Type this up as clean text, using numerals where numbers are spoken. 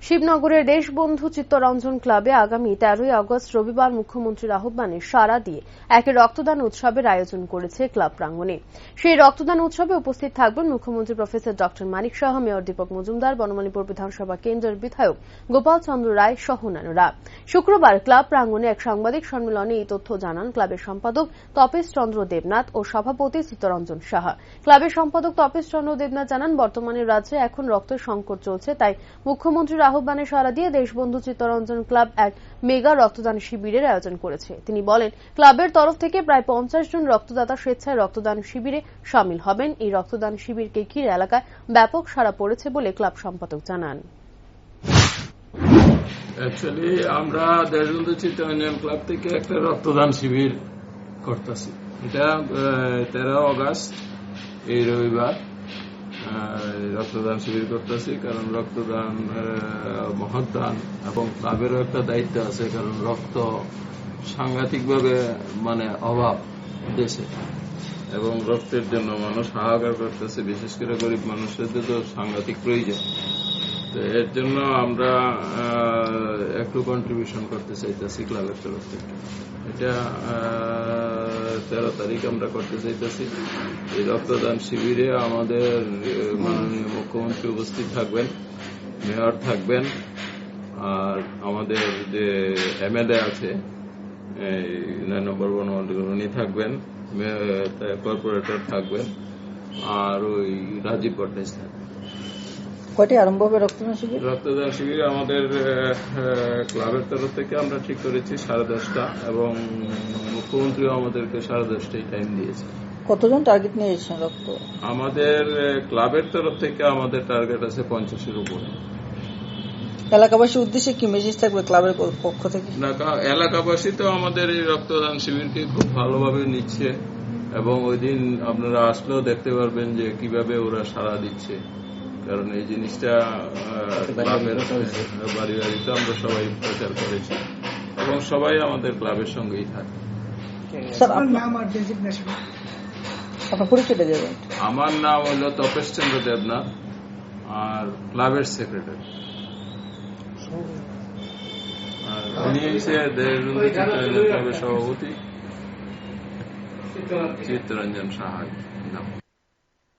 শিবনগরের দেশবন্ধু চিত্তরঞ্জন ক্লাবে আগামী 13ই আগস্ট রবিবার মুখ্যমন্ত্রীর আহ্বানে সাড়া দিয়ে এক রক্তদান উৎসবের আয়োজন করেছে ক্লাব প্রাঙ্গণে। সেই রক্তদান উৎসবে উপস্থিত থাকবেন মুখ্যমন্ত্রী professor doctor Manik Saha, mayor Dipak Majumdar, Banamalipur বিধানসভা কেন্দ্রের বিধায়ক গোপাল চন্দ্র রায় সহ অন্যান্যরা। শুক্রবার ক্লাব প্রাঙ্গণে এক সাংবাদিক সম্মেলনে এই তথ্য জানান ক্লাবের সম্পাদক তপেশ চন্দ্র দেবনাথ ও সভাপতি চিত্তরঞ্জন সাহা। ক্লাবের সম্পাদক তপেশ চন্দ্র দেবনাথ জানান, বর্তমানে রাজ্যে এখন রক্তের সংকট চলছে, তাই মুখ্যমন্ত্রীর আহ্বানে সাড়া দিয়ে দেশবন্ধু চিত্তরঞ্জন ক্লাব এক মেগা রক্তদান শিবিরের আয়োজন করেছে। তিনি বলেন, ক্লাবের তরফ থেকে প্রায় 50 জন রক্তদাতা স্বেচ্ছায় রক্তদান শিবিরে শামিল হবেন। এই রক্তদান শিবিরকে ঘিরে এলাকায় ব্যাপক সাড়া পড়েছে বলে ক্লাব সম্পাদক জানান। অ্যাকচুয়ালি আমরা দেশবন্ধু চিত্তরঞ্জন ক্লাব থেকে একটা রক্তদান শিবির করতেছি। এটা 13 আগস্ট এই রবিবার রক্তদান শিবির করতেছি, কারণ রক্তদান মহৎ দান এবং ক্লাবেরও একটা দায়িত্ব আছে, কারণ রক্ত সাংঘাতিকভাবে অভাব দেশে এবং রক্তের জন্য মানুষ হাহাকার করতেছে, বিশেষ করে গরিব মানুষদের তো সাংঘাতিক প্রয়োজন। তো এর জন্য আমরা একটু কন্ট্রিবিউশন করতে চাইতেছি ক্লাবের তরফ থেকে। এটা 13 তারিখ আমরা করতে চাইতেছি। এই রক্তদান শিবিরে আমাদের মাননীয় মুখ্যমন্ত্রী উপস্থিত থাকবেন, মেয়র থাকবেন, আর আমাদের যে এমএলএ আছে 9 নম্বর বনমালী উনি থাকবেন, কর্পোরেটর থাকবেন, আর ওই রাজীব ভট্টাচার্য থাকবেন। কয়টি আরম্ভ হবে রক্তদান শিবির? রক্তদান শিবির আমাদের ক্লাবের তরফ থেকে আমরা ঠিক করেছি 10:30টা, এবং মুখ্যমন্ত্রীও আমাদেরকে 10:30টায় টাইম দিয়েছে। কতজন টার্গেট নিয়েছেন রক্ত? আমাদের ক্লাবের তরফ থেকে আমাদের টার্গেট আছে 50-এর উপরে। এলাকাবাসীর উদ্দেশ্যে কি মেসেজ থাকবে ক্লাবের পক্ষ থেকে? এলাকাবাসী তো আমাদের এই রক্তদান শিবিরকে খুব ভালোভাবে নিচ্ছে, এবং ওই দিন আপনারা আসলেও দেখতে পারবেন যে কিভাবে ওরা সাড়া দিচ্ছে, কারণ এই জিনিসটা ক্লাবের বাড়ি বাড়িতে আমরা সবাই প্রচার করেছি এবং সবাই আমাদের ক্লাবের সঙ্গেই থাকে। আমার নাম হল তপেশ চন্দ্র দেবনাথ, আর ক্লাবের সেক্রেটারি, আর উনি হচ্ছে দেশবন্ধু চিত্তরঞ্জন ক্লাবের সভাপতি চিত্তরঞ্জন সাহা।